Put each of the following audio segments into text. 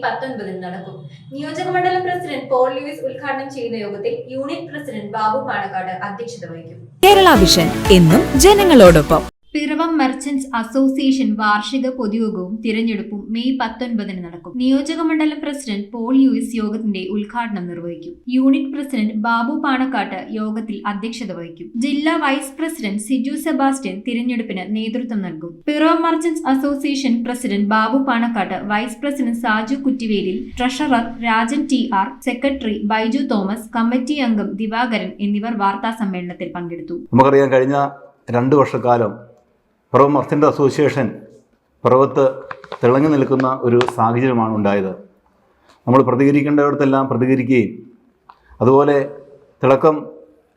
May 19 നടക്കും. നിയോജകമണ്ഡലം president Paul Luis ഉദ്ഘാടനം ചെയ്യുന്ന യോഗത്തിൽ യൂണിറ്റ് പ്രസിഡന്റ് ബാബു പാണക്കാട് അധ്യക്ഷത വഹിക്കും. കേരള വിഷൻ എന്നും ജനങ്ങളോടൊപ്പം. പിറവം മെർച്ചന്റ്സ് അസോസിയേഷൻ വാർഷിക പൊതുയോഗവും തിരഞ്ഞെടുപ്പും മെയ് 19 നടക്കും. നിയോജകമണ്ഡലം പ്രസിഡന്റ് പോൾ ലൂയിസ് യോഗത്തിന്റെ ഉദ്ഘാടനം നിർവഹിക്കും. യൂണിറ്റ് പ്രസിഡന്റ് ബാബു പാണക്കാട്ട് യോഗത്തിൽ അധ്യക്ഷത വഹിക്കും. ജില്ലാ വൈസ് പ്രസിഡന്റ് സിജു സെബാസ്റ്റ്യൻ തിരഞ്ഞെടുപ്പിന് നേതൃത്വം നൽകും. Piravom merchants association president Babu Panakkattu, vice president Saju Kuttivelil, treasurer Rajan TR, secretary Baiju Thomas, committee അംഗം ദിവാകരൻ എന്നിവർ വാർത്താ സമ്മേളനത്തിൽ പങ്കെടുത്തു. നമുക്കറിയാം, കഴിഞ്ഞ 2 വർഷക്കാലം പിറവം മെർച്ചൻ്റ് അസോസിയേഷൻ പിറവത്ത് തിളങ്ങി നിൽക്കുന്ന ഒരു സാഹചര്യമാണ് ഉണ്ടായത്. നമ്മൾ പ്രതികരിക്കേണ്ടയിടത്തെല്ലാം പ്രതികരിക്കുകയും അതുപോലെ തിളക്കം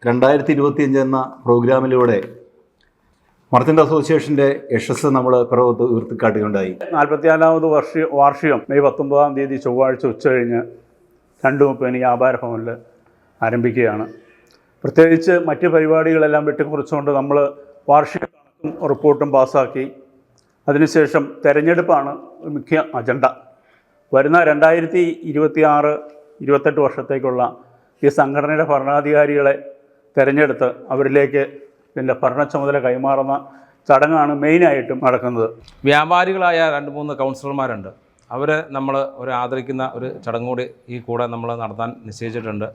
2025 എന്ന പ്രോഗ്രാമിലൂടെ മെർച്ചൻ്റ് അസോസിയേഷൻ്റെ യശസ് നമ്മൾ പിറവത്ത് ഉയർത്തിക്കാട്ടുകയുണ്ടായി. 44ാമത് വാർഷികം മെയ് 19 തീയതി ചൊവ്വാഴ്ച ഉച്ചകഴിഞ്ഞ് 2:30 വ്യാപാര ഭവനിൽ ആരംഭിക്കുകയാണ്. പ്രത്യേകിച്ച് മറ്റ് പരിപാടികളെല്ലാം വെട്ടിക്കുറിച്ചുകൊണ്ട് നമ്മൾ വാർഷിക റിപ്പോർട്ടും പാസ്സാക്കി. അതിനുശേഷം തെരഞ്ഞെടുപ്പാണ് മുഖ്യ അജണ്ട. വരുന്ന 2026-28 വർഷത്തേക്കുള്ള ഈ സംഘടനയുടെ ഭരണാധികാരികളെ തിരഞ്ഞെടുത്ത് അവരിലേക്ക് ഭരണ ചുമതല കൈമാറുന്ന ചടങ്ങാണ് മെയിനായിട്ടും നടക്കുന്നത്. വ്യാപാരികളായ 2-3 കൗൺസിലർമാരുണ്ട്. അവരെ നമ്മൾ ആദരിക്കുന്ന ഒരു ചടങ്ങ് കൂടി ഈ കൂടെ നമ്മൾ നടത്താൻ നിശ്ചയിച്ചിട്ടുണ്ട്.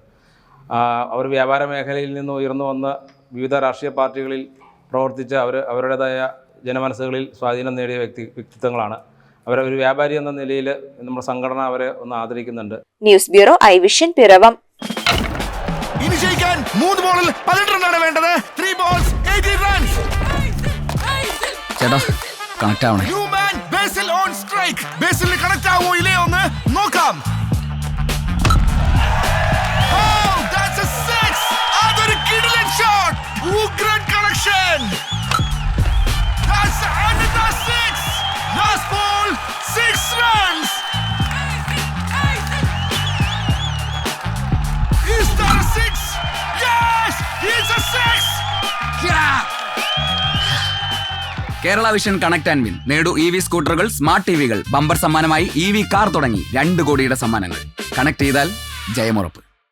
അവർ വ്യാപാര മേഖലയിൽ നിന്ന് ഉയർന്നു വന്ന് വിവിധ രാഷ്ട്രീയ പാർട്ടികളിൽ പ്രവർത്തിച്ച് അവരുടേതായ ജനമനസ്സുകളിൽ സ്വാധീനം നേടിയ വ്യക്തിത്വങ്ങളാണ്. അവരെ ഒരു വ്യാപാരി എന്ന നിലയിൽ നമ്മുടെ സംഘടന അവരെ ഒന്ന് ആദരിക്കുന്നുണ്ട്. News bureau, I Vision, Piravom. ഇനി ജയിക്കാൻ 3 ബോളിൽ 18 റണ്ണാണ് വേണ്ടത്. 3 balls 18 runs. ചേട്ടാ, കണക്ട് ആവണേ. New man Basil on strike. ബേസിലിന് കണക്ട് ആവോ ഇല്ലയോ എന്ന് നോക്കാം. അതൊരു കിടിലൻ ഷോട്ട്. ഉഗ്രൻ connection. That's another 6. Last ball 6 runs. Is that a 6? Yes, it's a 6. Yeah. Kerala vision connect and win. നേടൂ EV സ്കൂട്ടറുകൾ, സ്മാർട്ട് TVകൾ, ബമ്പർ സമ്മാനമായി EV കാർ തുടങ്ങി 2 കോടിയുടെ സമ്മാനങ്ങൾ. കണക്ട് ചെയ്താൽ ജയമുറപ്പ്.